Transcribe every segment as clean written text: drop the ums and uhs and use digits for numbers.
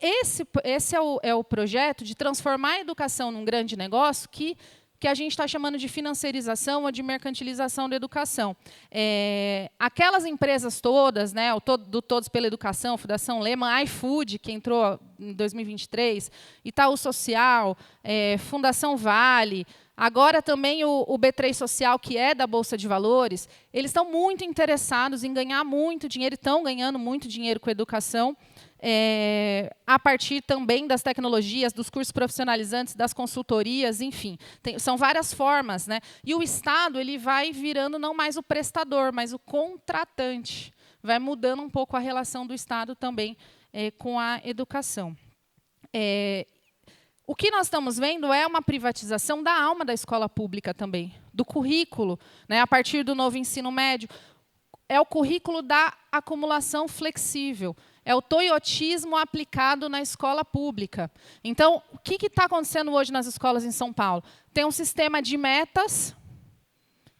esse é o projeto de transformar a educação num grande negócio que a gente está chamando de financiarização ou de mercantilização da educação. Aquelas empresas todas, né, do Todos pela Educação, Fundação Lehman, iFood, que entrou em 2023, Itaú Social, Fundação Vale, agora também o B3 Social, que é da Bolsa de Valores, eles estão muito interessados em ganhar muito dinheiro, estão ganhando muito dinheiro com a educação, a partir também das tecnologias, dos cursos profissionalizantes, das consultorias, enfim. São várias formas, né? E o Estado ele vai virando não mais o prestador, mas o contratante. Vai mudando um pouco a relação do Estado também com a educação. O que nós estamos vendo é uma privatização da alma da escola pública também, do currículo, né, a partir do novo ensino médio. É o currículo da acumulação flexível. É o toyotismo aplicado na escola pública. Então, o que está acontecendo hoje nas escolas em São Paulo? Tem um sistema de metas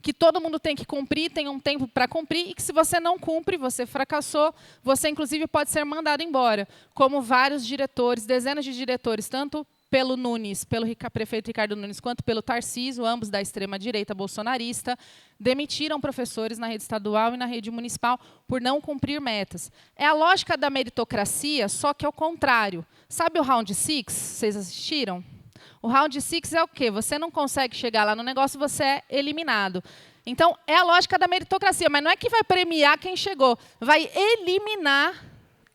que todo mundo tem que cumprir, tem um tempo para cumprir, e que se você não cumpre, você fracassou, você, inclusive, pode ser mandado embora. Como vários diretores, dezenas de diretores, tanto pelo Nunes, pelo prefeito Ricardo Nunes, quanto pelo Tarcísio, ambos da extrema-direita bolsonarista, demitiram professores na rede estadual e na rede municipal por não cumprir metas. É a lógica da meritocracia, só que ao contrário. Sabe o Round 6? Vocês assistiram? O Round 6 é o quê? Você não consegue chegar lá no negócio, você é eliminado. Então, é a lógica da meritocracia, mas não é que vai premiar quem chegou, vai eliminar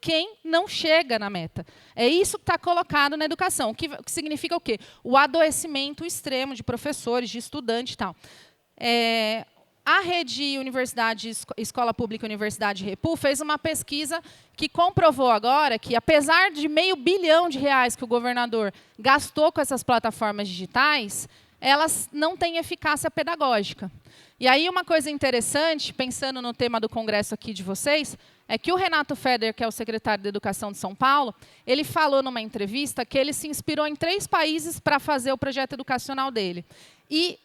quem não chega na meta. É isso que está colocado na educação, que significa o quê? O adoecimento extremo de professores, de estudantes e tal. A rede Universidade, Escola Pública Universidade Repu fez uma pesquisa que comprovou agora que, apesar de R$500 bilhão que o governador gastou com essas plataformas digitais, elas não têm eficácia pedagógica. E aí uma coisa interessante, pensando no tema do congresso aqui de vocês, é que o Renato Feder, que é o secretário de Educação de São Paulo, ele falou numa entrevista que ele se inspirou em 3 países para fazer o projeto educacional dele. E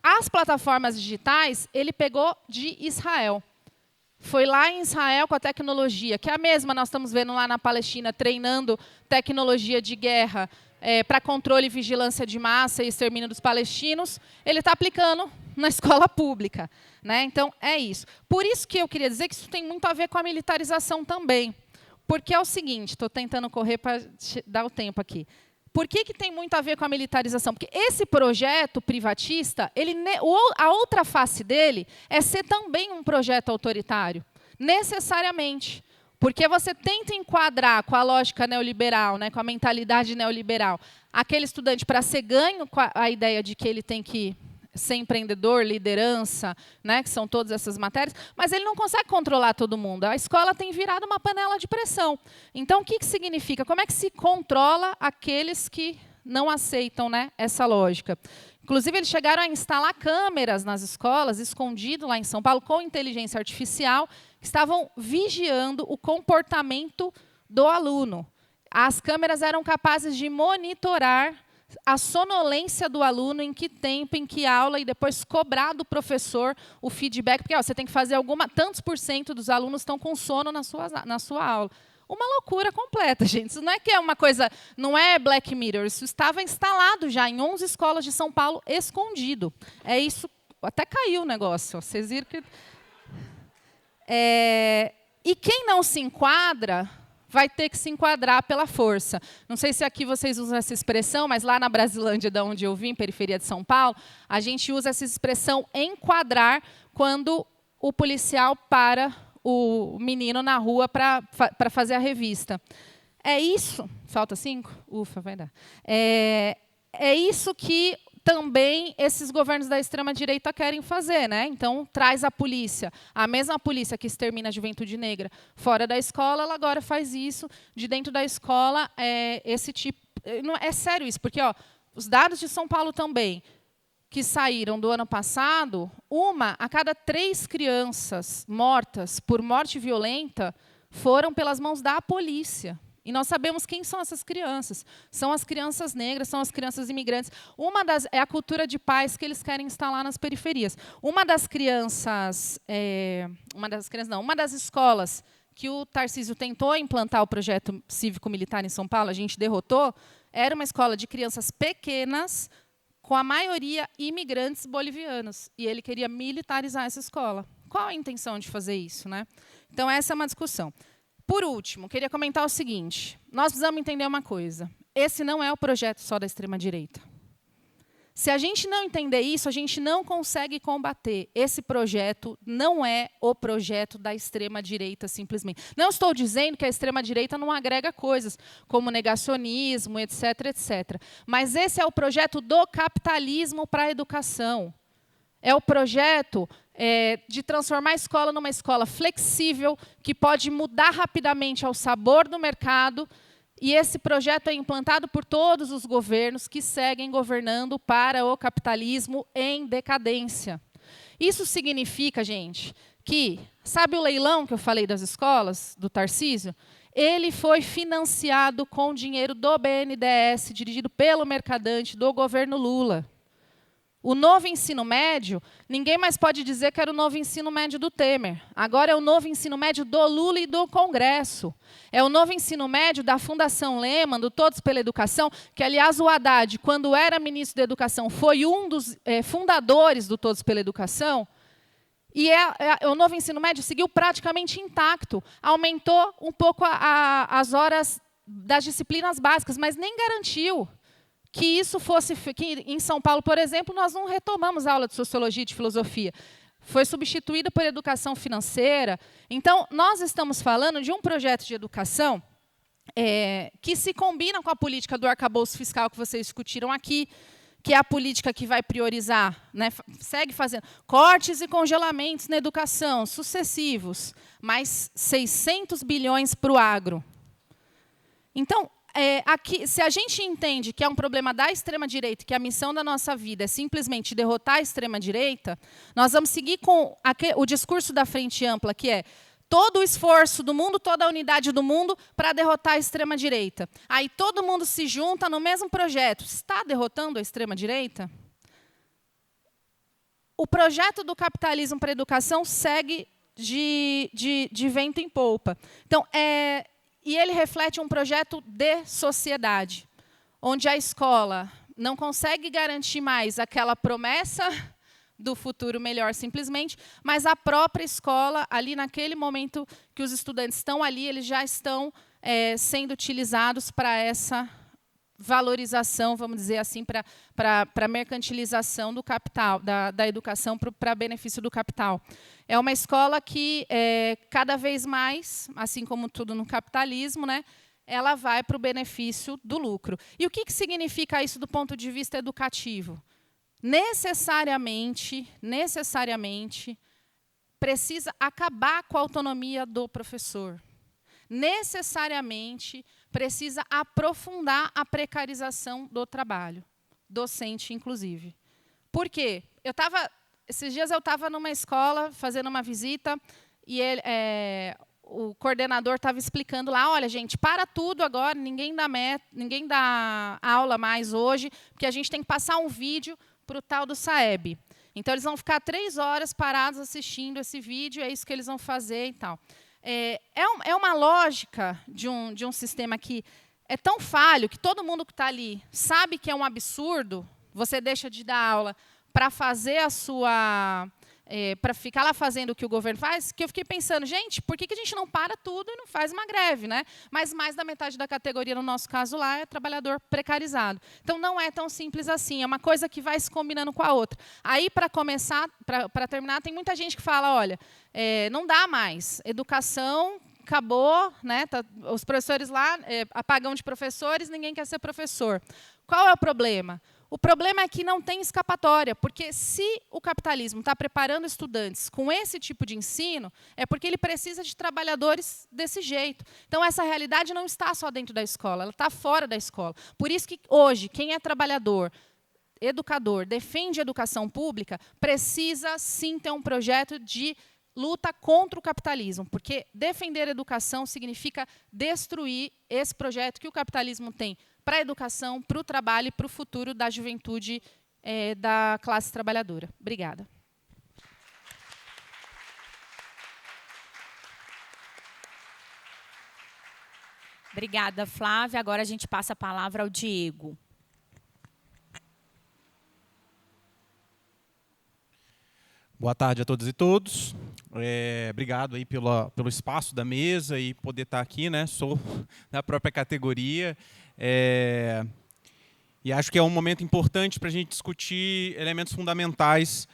as plataformas digitais, ele pegou de Israel. Foi lá em Israel com a tecnologia, que é a mesma, nós estamos vendo lá na Palestina, treinando tecnologia de guerra para controle e vigilância de massa e extermínio dos palestinos, ele está aplicando na escola pública, né? Então, é isso. Por isso que eu queria dizer que isso tem muito a ver com a militarização também. Porque é o seguinte, estou tentando correr para dar o tempo aqui. Por que tem muito a ver com a militarização? Porque esse projeto privatista, a outra face dele é ser também um projeto autoritário, necessariamente. Porque você tenta enquadrar com a lógica neoliberal, né, com a mentalidade neoliberal, aquele estudante para ser ganho com a ideia de que ele tem que ser empreendedor, liderança, né, que são todas essas matérias, mas ele não consegue controlar todo mundo. A escola tem virado uma panela de pressão. Então, o que significa? Como é que se controla aqueles que não aceitam, né, essa lógica? Inclusive, eles chegaram a instalar câmeras nas escolas, escondido lá em São Paulo, com inteligência artificial, que estavam vigiando o comportamento do aluno. As câmeras eram capazes de monitorar a sonolência do aluno, em que tempo, em que aula, e depois cobrar do professor o feedback, porque você tem que fazer tantos % dos alunos estão com sono na sua aula. Uma loucura completa, gente. Isso não é que é uma coisa, não é Black Mirror, isso estava instalado já em 11 escolas de São Paulo, escondido. É isso, até caiu o negócio. Vocês viram que... E quem não se enquadra vai ter que se enquadrar pela força. Não sei se aqui vocês usam essa expressão, mas lá na Brasilândia, de onde eu vim, periferia de São Paulo, a gente usa essa expressão enquadrar quando o policial para o menino na rua para fazer a revista. É isso... Falta 5? Ufa, vai dar. É isso que também esses governos da extrema-direita querem fazer, né? Então, traz a polícia. A mesma polícia que extermina a juventude negra fora da escola, ela agora faz isso de dentro da escola. Esse tipo... É sério isso, porque os dados de São Paulo também, que saíram do ano passado, 1 a cada 3 crianças mortas por morte violenta foram pelas mãos da polícia. E nós sabemos quem são essas crianças. São as crianças negras, são as crianças imigrantes. É a cultura de paz que eles querem instalar nas periferias. Uma das escolas que o Tarcísio tentou implantar o projeto cívico-militar em São Paulo, a gente derrotou, era uma escola de crianças pequenas, com a maioria imigrantes bolivianos. E ele queria militarizar essa escola. Qual a intenção de fazer isso, né? Então, essa é uma discussão. Por último, queria comentar o seguinte. Nós precisamos entender uma coisa. Esse não é o projeto só da extrema-direita. Se a gente não entender isso, a gente não consegue combater. Esse projeto não é o projeto da extrema-direita, simplesmente. Não estou dizendo que a extrema-direita não agrega coisas, como negacionismo, etc., etc. Mas esse é o projeto do capitalismo para a educação. É o projeto de transformar a escola numa escola flexível, que pode mudar rapidamente ao sabor do mercado. E esse projeto é implantado por todos os governos que seguem governando para o capitalismo em decadência. Isso significa, gente, que, sabe o leilão que eu falei das escolas, do Tarcísio? Ele foi financiado com dinheiro do BNDES, dirigido pelo mercadante do governo Lula. O novo ensino médio, ninguém mais pode dizer que era o novo ensino médio do Temer. Agora é o novo ensino médio do Lula e do Congresso. É o novo ensino médio da Fundação Lehman, do Todos pela Educação, que, aliás, o Haddad, quando era ministro da Educação, foi um dos fundadores do Todos pela Educação. E o novo ensino médio seguiu praticamente intacto. Aumentou um pouco as horas das disciplinas básicas, mas nem garantiu que isso fosse... que em São Paulo, por exemplo, nós não retomamos a aula de Sociologia e de Filosofia. Foi substituída por Educação Financeira. Então, nós estamos falando de um projeto de educação que se combina com a política do arcabouço fiscal que vocês discutiram aqui, que é a política que vai priorizar, né, segue fazendo cortes e congelamentos na educação, sucessivos, mais 600 bilhões para o agro. Então, aqui, se a gente entende que é um problema da extrema-direita, que a missão da nossa vida é simplesmente derrotar a extrema-direita, nós vamos seguir com o discurso da Frente Ampla, que é todo o esforço do mundo, toda a unidade do mundo para derrotar a extrema-direita. Aí todo mundo se junta no mesmo projeto. Está derrotando a extrema-direita? O projeto do capitalismo para a educação segue de vento em polpa. Então, e ele reflete um projeto de sociedade, onde a escola não consegue garantir mais aquela promessa do futuro melhor, simplesmente, mas a própria escola, ali naquele momento que os estudantes estão ali, eles já estão sendo utilizados para essa valorização, vamos dizer assim, para a mercantilização do capital, da educação para benefício do capital. É uma escola que, cada vez mais, assim como tudo no capitalismo, né, ela vai para o benefício do lucro. E o que significa isso do ponto de vista educativo? Necessariamente, precisa acabar com a autonomia do professor. Necessariamente, precisa aprofundar a precarização do trabalho, docente, inclusive. Por quê? Esses dias eu estava numa escola, fazendo uma visita, e o coordenador estava explicando lá, olha, gente, para tudo agora, ninguém dá aula mais hoje, porque a gente tem que passar um vídeo para o tal do SAEB. Então, eles vão ficar 3 horas parados assistindo esse vídeo, é isso que eles vão fazer e tal. É uma lógica de um sistema que é tão falho que todo mundo que está ali sabe que é um absurdo, você deixa de dar aula para fazer para ficar lá fazendo o que o governo faz, que eu fiquei pensando, gente, por que a gente não para tudo e não faz uma greve, né? Mas mais da metade da categoria, no nosso caso lá, é trabalhador precarizado. Então, não é tão simples assim, é uma coisa que vai se combinando com a outra. Aí, para começar, para terminar, tem muita gente que fala, olha, não dá mais, educação acabou, né? Os professores lá, apagão de professores, ninguém quer ser professor. Qual é o problema? O problema é que não tem escapatória, porque se o capitalismo está preparando estudantes com esse tipo de ensino, é porque ele precisa de trabalhadores desse jeito. Então, essa realidade não está só dentro da escola, ela está fora da escola. Por isso que, hoje, quem é trabalhador, educador, defende a educação pública, precisa, sim, ter um projeto de luta contra o capitalismo, porque defender a educação significa destruir esse projeto que o capitalismo tem para a educação, para o trabalho e para o futuro da juventude da classe trabalhadora. Obrigada. Obrigada, Flávia. Agora a gente passa a palavra ao Diego. Boa tarde a todas e todos. Obrigado aí pelo espaço da mesa e poder estar aqui, né? Sou da própria categoria. E acho que é um momento importante para a gente discutir elementos fundamentais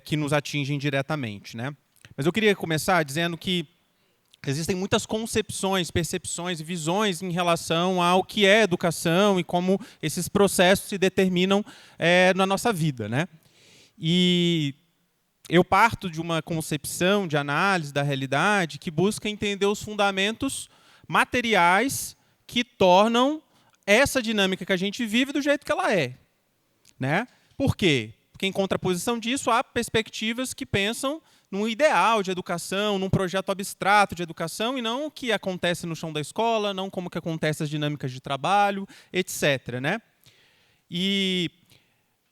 que nos atingem diretamente, né? Mas eu queria começar dizendo que existem muitas concepções, percepções e visões em relação ao que é educação e como esses processos se determinam na nossa vida, né? E eu parto de uma concepção de análise da realidade que busca entender os fundamentos materiais que tornam essa dinâmica que a gente vive do jeito que ela é, né? Por quê? Porque em contraposição disso há perspectivas que pensam num ideal de educação, num projeto abstrato de educação, e não o que acontece no chão da escola, não como que acontecem as dinâmicas de trabalho, etc., né? E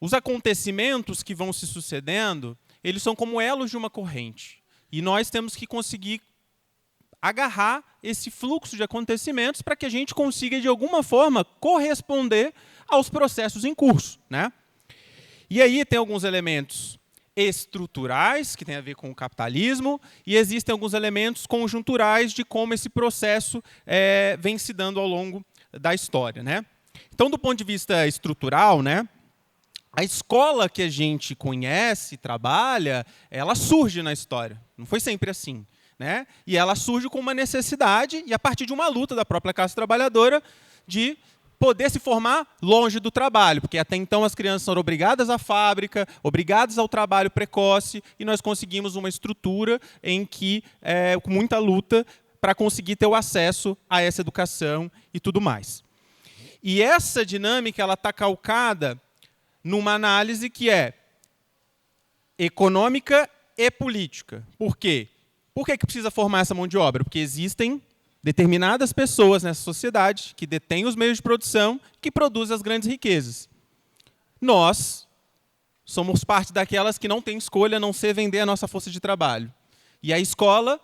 os acontecimentos que vão se sucedendo, eles são como elos de uma corrente. E nós temos que conseguir agarrar esse fluxo de acontecimentos para que a gente consiga, de alguma forma, corresponder aos processos em curso, né? E aí tem alguns elementos estruturais, que tem a ver com o capitalismo, e existem alguns elementos conjunturais de como esse processo vem se dando ao longo da história, né? Então, do ponto de vista estrutural, né, a escola que a gente conhece, trabalha, ela surge na história. Não foi sempre assim, né? E ela surge com uma necessidade e a partir de uma luta da própria classe trabalhadora de poder se formar longe do trabalho, porque até então as crianças são obrigadas à fábrica, obrigadas ao trabalho precoce, e nós conseguimos uma estrutura em que, com muita luta, para conseguir ter o acesso a essa educação e tudo mais. E essa dinâmica ela está calcada numa análise que é econômica e política. Por quê? Por que precisa formar essa mão de obra? Porque existem determinadas pessoas nessa sociedade que detêm os meios de produção, que produzem as grandes riquezas. Nós somos parte daquelas que não têm escolha a não ser vender a nossa força de trabalho. E a escola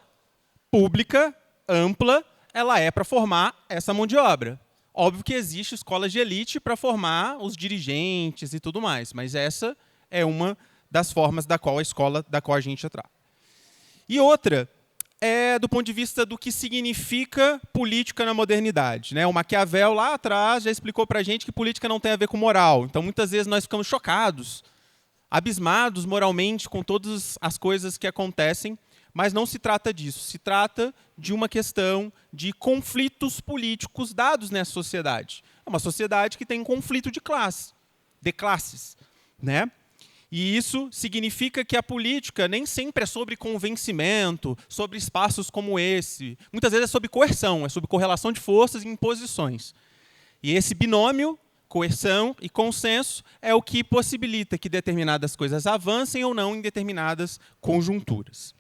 pública, ampla, ela é para formar essa mão de obra. Óbvio que existe escolas de elite para formar os dirigentes e tudo mais, mas essa é uma das formas da qual a gente atrai. E outra é do ponto de vista do que significa política na modernidade, né? O Maquiavel, lá atrás, já explicou para a gente que política não tem a ver com moral. Então, muitas vezes, nós ficamos chocados, abismados moralmente com todas as coisas que acontecem, mas não se trata disso. Se trata de uma questão de conflitos políticos dados nessa sociedade. É uma sociedade que tem um conflito de classes, né? E isso significa que a política nem sempre é sobre convencimento, sobre espaços como esse. Muitas vezes é sobre coerção, é sobre correlação de forças e imposições. E esse binômio, coerção e consenso, é o que possibilita que determinadas coisas avancem ou não em determinadas conjunturas.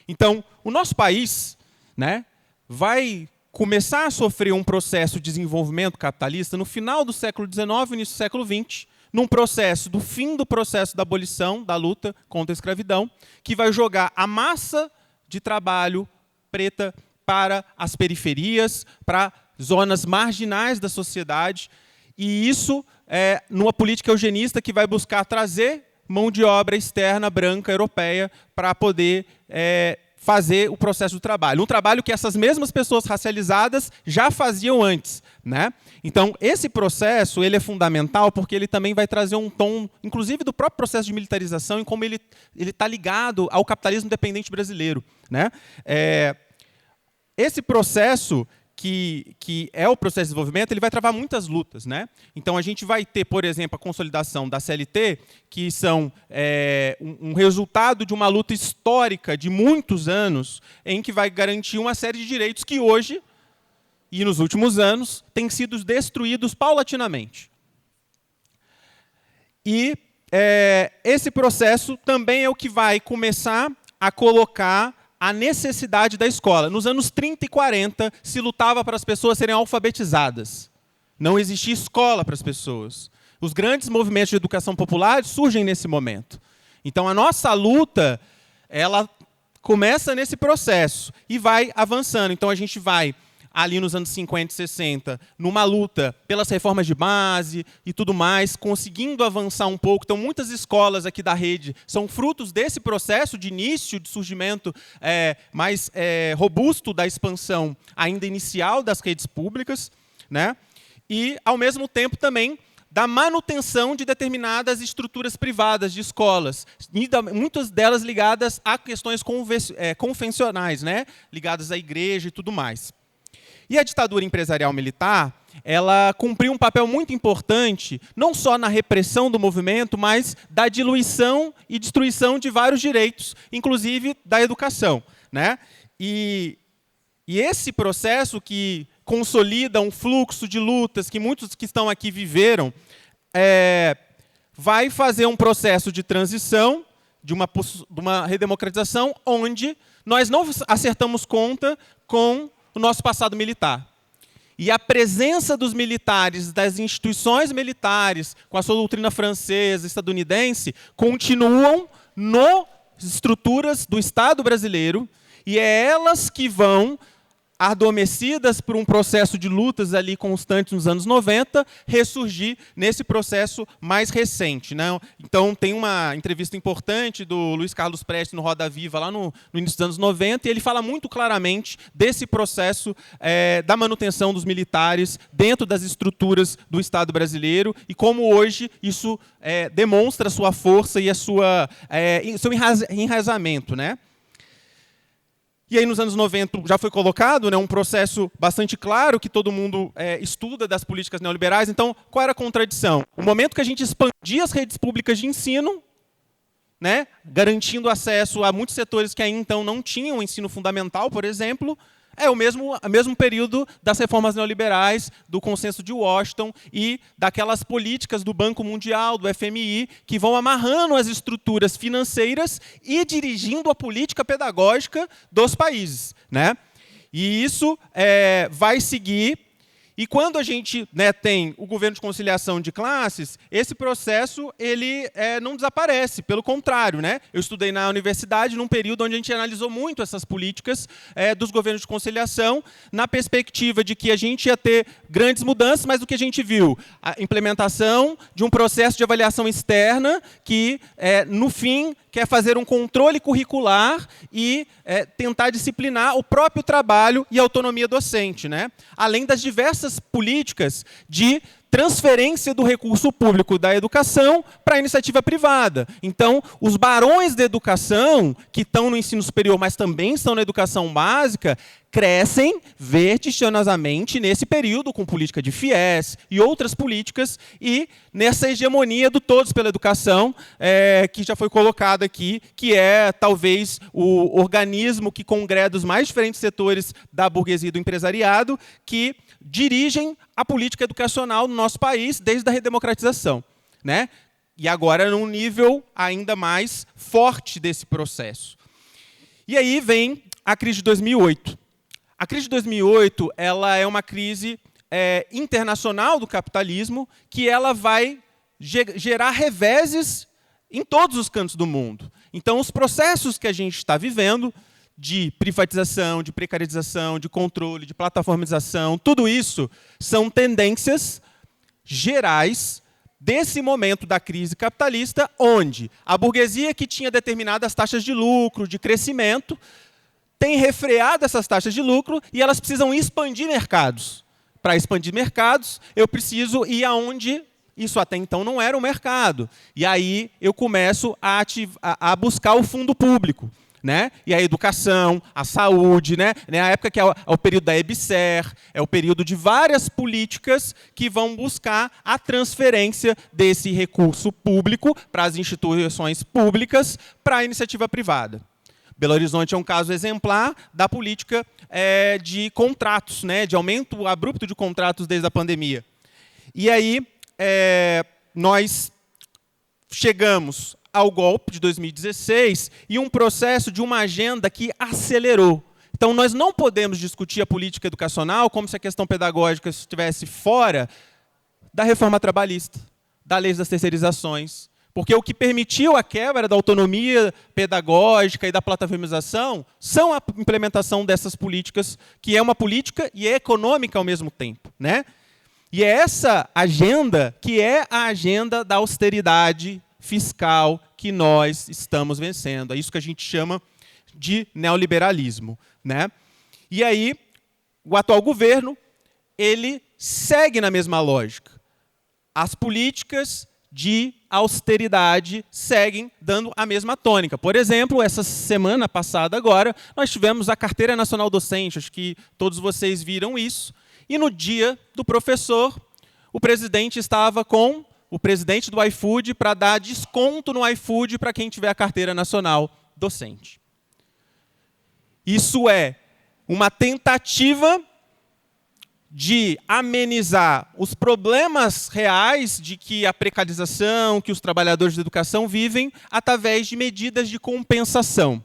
Então, o nosso país, né, vai começar a sofrer um processo de desenvolvimento capitalista no final do século XIX, início do século XX, num processo do fim do processo da abolição, da luta contra a escravidão, que vai jogar a massa de trabalho preta para as periferias, para zonas marginais da sociedade, e isso é numa política eugenista que vai buscar trazer mão de obra externa, branca, europeia, para poder fazer o processo do trabalho. Um trabalho que essas mesmas pessoas racializadas já faziam antes, né? Então, esse processo ele é fundamental porque ele também vai trazer um tom, inclusive do próprio processo de militarização, em como ele está ligado ao capitalismo dependente brasileiro, né? Esse processo que é o processo de desenvolvimento, ele vai travar muitas lutas, né? Então, a gente vai ter, por exemplo, a consolidação da CLT, que são um resultado de uma luta histórica de muitos anos, em que vai garantir uma série de direitos que hoje, e nos últimos anos, têm sido destruídos paulatinamente. E esse processo também é o que vai começar a colocar a necessidade da escola. Nos anos 30 e 40, se lutava para as pessoas serem alfabetizadas. Não existia escola para as pessoas. Os grandes movimentos de educação popular surgem nesse momento. Então, a nossa luta, ela começa nesse processo e vai avançando. Então, a gente vai ali nos anos 50 e 60, numa luta pelas reformas de base e tudo mais, conseguindo avançar um pouco. Então, muitas escolas aqui da rede são frutos desse processo de início, de surgimento mais robusto da expansão ainda inicial das redes públicas, né? E, ao mesmo tempo, também da manutenção de determinadas estruturas privadas de escolas, muitas delas ligadas a questões convencionais, né? Ligadas à igreja e tudo mais. E a ditadura empresarial militar, ela cumpriu um papel muito importante, não só na repressão do movimento, mas da diluição e destruição de vários direitos, inclusive da educação, né? E esse processo que consolida um fluxo de lutas que muitos que estão aqui viveram, vai fazer um processo de transição, de uma redemocratização, onde nós não acertamos conta com o nosso passado militar. E a presença dos militares, das instituições militares, com a sua doutrina francesa, estadunidense, continuam nas estruturas do Estado brasileiro, e é elas que vão, adormecidas por um processo de lutas ali constantes nos anos 90, ressurgir nesse processo mais recente, né? Então, tem uma entrevista importante do Luiz Carlos Prestes no Roda Viva, lá no início dos anos 90, e ele fala muito claramente desse processo da manutenção dos militares dentro das estruturas do Estado brasileiro e como hoje isso demonstra a sua força e seu enraizamento, né? E aí, nos anos 90, já foi colocado, né, um processo bastante claro que todo mundo estuda das políticas neoliberais. Então, qual era a contradição? O momento que a gente expandia as redes públicas de ensino, né, garantindo acesso a muitos setores que ainda então não tinham ensino fundamental, por exemplo, é o mesmo período das reformas neoliberais, do consenso de Washington e daquelas políticas do Banco Mundial, do FMI, que vão amarrando as estruturas financeiras e dirigindo a política pedagógica dos países, né? E isso vai seguir. E quando a gente, né, tem o governo de conciliação de classes, esse processo ele não desaparece, pelo contrário, né? Eu estudei na universidade num período onde a gente analisou muito essas políticas dos governos de conciliação, na perspectiva de que a gente ia ter grandes mudanças, mas o que a gente viu? A implementação de um processo de avaliação externa que, no fim, quer fazer um controle curricular e tentar disciplinar o próprio trabalho e a autonomia docente, né? Além das diversas políticas de transferência do recurso público da educação para a iniciativa privada. Então, os barões da educação, que estão no ensino superior, mas também estão na educação básica, crescem vertiginosamente nesse período, com política de FIES e outras políticas, e nessa hegemonia do Todos pela Educação, que já foi colocada aqui, que é talvez o organismo que congrega os mais diferentes setores da burguesia e do empresariado, que dirigem a política educacional no nosso país desde a redemocratização, né? E agora num nível ainda mais forte desse processo. E aí vem a crise de 2008. A crise de 2008 ela é uma crise internacional do capitalismo que ela vai gerar reveses em todos os cantos do mundo. Então, os processos que a gente está vivendo de privatização, de precarização, de controle, de plataformização, tudo isso são tendências gerais desse momento da crise capitalista, onde a burguesia que tinha determinadas taxas de lucro, de crescimento, tem refreado essas taxas de lucro e elas precisam expandir mercados. Para expandir mercados, eu preciso ir aonde isso até então não era um mercado. E aí eu começo a buscar o fundo público, né? E a educação, a saúde, né? A época que é o período da EBSER, é o período de várias políticas que vão buscar a transferência desse recurso público para as instituições públicas para a iniciativa privada. Belo Horizonte é um caso exemplar da política de contratos, né? De aumento abrupto de contratos desde a pandemia. E aí nós chegamos ao golpe de 2016 e um processo de uma agenda que acelerou. Então, nós não podemos discutir a política educacional como se a questão pedagógica estivesse fora da reforma trabalhista, da lei das terceirizações, Porque o que permitiu a quebra da autonomia pedagógica e da plataformização são a implementação dessas políticas, que é uma política e é econômica ao mesmo tempo, né? E é essa agenda que é a agenda da austeridade fiscal que nós estamos vencendo. É isso que a gente chama de neoliberalismo, né? E aí, o atual governo, ele segue na mesma lógica. As políticas de austeridade seguem dando a mesma tônica. Por exemplo, essa semana passada agora, nós tivemos a Carteira Nacional Docente, acho que todos vocês viram isso, e no dia do professor, o presidente estava com o presidente do iFood para dar desconto no iFood para quem tiver a Carteira Nacional Docente. Isso é uma tentativa de amenizar os problemas reais de que a precarização, que os trabalhadores da educação vivem, através de medidas de compensação.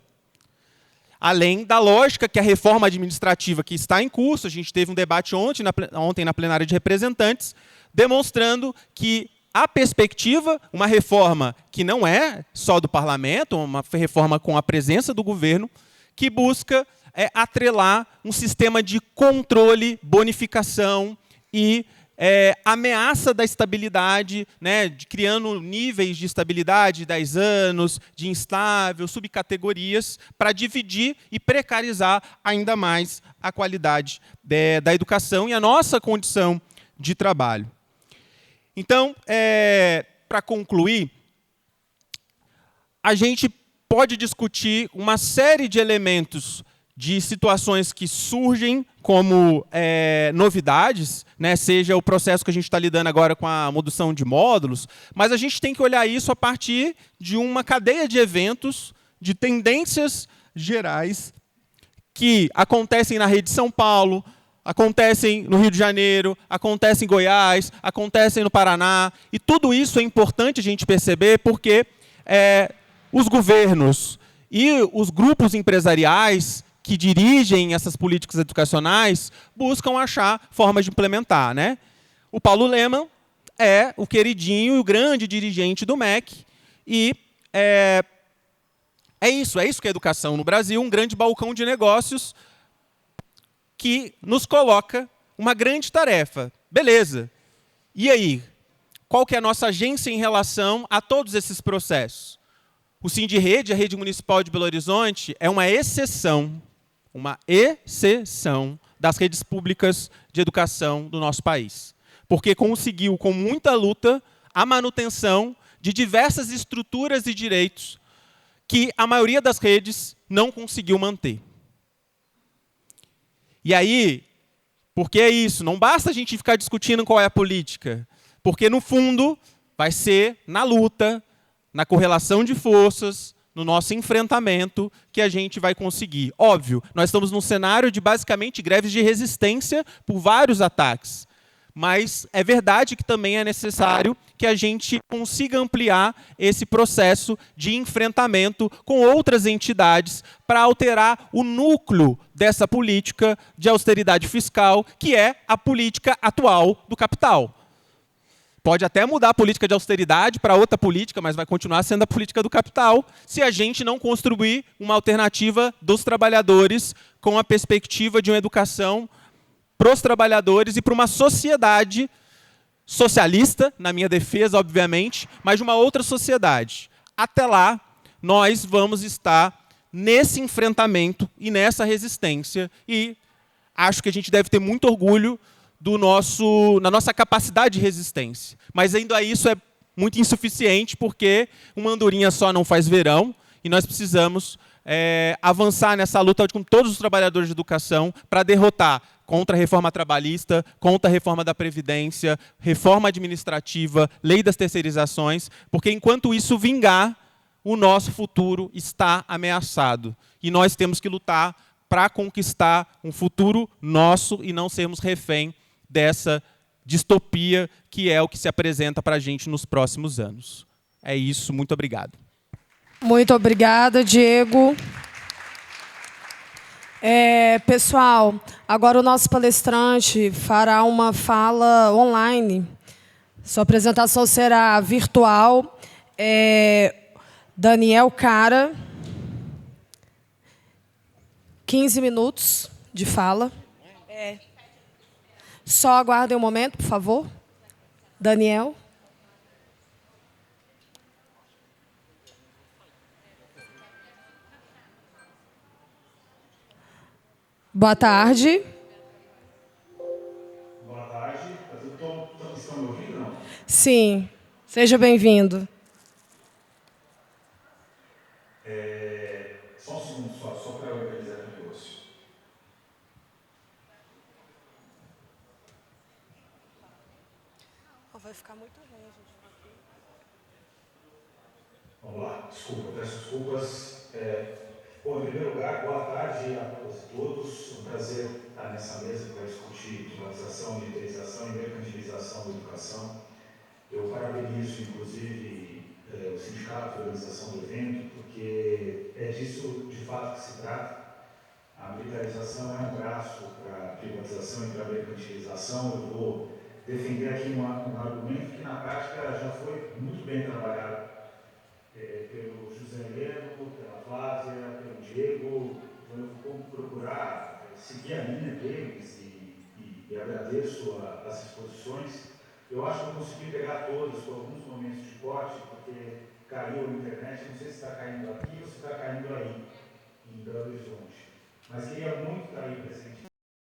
Além da lógica que a reforma administrativa que está em curso, a gente teve um debate ontem na plenária de representantes, demonstrando que a perspectiva, uma reforma que não é só do parlamento, uma reforma com a presença do governo, que busca atrelar um sistema de controle, bonificação e ameaça da estabilidade, né, criando níveis de estabilidade, 10 anos, de instável, subcategorias, para dividir e precarizar ainda mais a qualidade da educação e a nossa condição de trabalho. Então, para concluir, a gente pode discutir uma série de elementos de situações que surgem como novidades, né, seja o processo que a gente está lidando agora com a modução de módulos, mas a gente tem que olhar isso a partir de uma cadeia de eventos, de tendências gerais que acontecem na rede de São Paulo, acontecem no Rio de Janeiro, acontecem em Goiás, acontecem no Paraná, e tudo isso é importante a gente perceber porque os governos e os grupos empresariais que dirigem essas políticas educacionais buscam achar formas de implementar, né? O Paulo Lemann é o queridinho e o grande dirigente do MEC, e é isso que é a educação no Brasil, um grande balcão de negócios que nos coloca uma grande tarefa. Beleza. E aí? Qual que é a nossa agência em relação a todos esses processos? O Sindirrede, a Rede Municipal de Belo Horizonte, é uma exceção das redes públicas de educação do nosso país. Porque conseguiu, com muita luta, a manutenção de diversas estruturas e direitos que a maioria das redes não conseguiu manter. E aí, porque é isso, não basta a gente ficar discutindo qual é a política, porque, no fundo, vai ser na luta, na correlação de forças, no nosso enfrentamento, que a gente vai conseguir. Óbvio, nós estamos num cenário de, basicamente, greves de resistência por vários ataques. Mas é verdade que também é necessário que a gente consiga ampliar esse processo de enfrentamento com outras entidades para alterar o núcleo dessa política de austeridade fiscal, que é a política atual do capital. Pode até mudar a política de austeridade para outra política, mas vai continuar sendo a política do capital, se a gente não construir uma alternativa dos trabalhadores com a perspectiva de uma educação para os trabalhadores e para uma sociedade socialista, na minha defesa, obviamente, mas de uma outra sociedade. Até lá, nós vamos estar nesse enfrentamento e nessa resistência, e acho que a gente deve ter muito orgulho na nossa capacidade de resistência. Mas ainda isso é muito insuficiente, porque uma andorinha só não faz verão, e nós precisamos avançar nessa luta com todos os trabalhadores de educação para derrotar contra a reforma trabalhista, contra a reforma da Previdência, reforma administrativa, lei das terceirizações, porque enquanto isso vingar, o nosso futuro está ameaçado. E nós temos que lutar para conquistar um futuro nosso e não sermos refém dessa distopia que é o que se apresenta para a gente nos próximos anos. É isso, muito obrigado. Muito obrigada, Diego. Pessoal, agora o nosso palestrante fará uma fala online. Sua apresentação será virtual. Daniel Cara, 15 minutos de fala. Só aguardem um momento, por favor. Daniel. Boa tarde. Boa tarde. Estão me ouvindo, não? Sim, seja bem-vindo. Só um segundo, só para organizar aqui o negócio. Vai ficar muito ruim, gente. Vamos lá, desculpa, peço desculpas. Bom, em primeiro lugar, boa tarde a todas e todos. É um prazer estar nessa mesa para discutir privatização, militarização e mercantilização da educação. Eu parabenizo, inclusive, o sindicato, a organização do evento, porque é disso, de fato, que se trata. A militarização é um braço para a privatização e para a mercantilização. Eu vou defender aqui um argumento que, na prática, já foi muito bem trabalhado pelo José Heleno, pela Flávia, pelo Diego. Então, eu vou procurar seguir a linha deles e agradeço as exposições. Eu acho que eu consegui pegar todas com alguns momentos de corte, porque caiu na internet, não sei se está caindo aqui ou se está caindo aí, em Belo Horizonte. Mas queria muito estar aí presente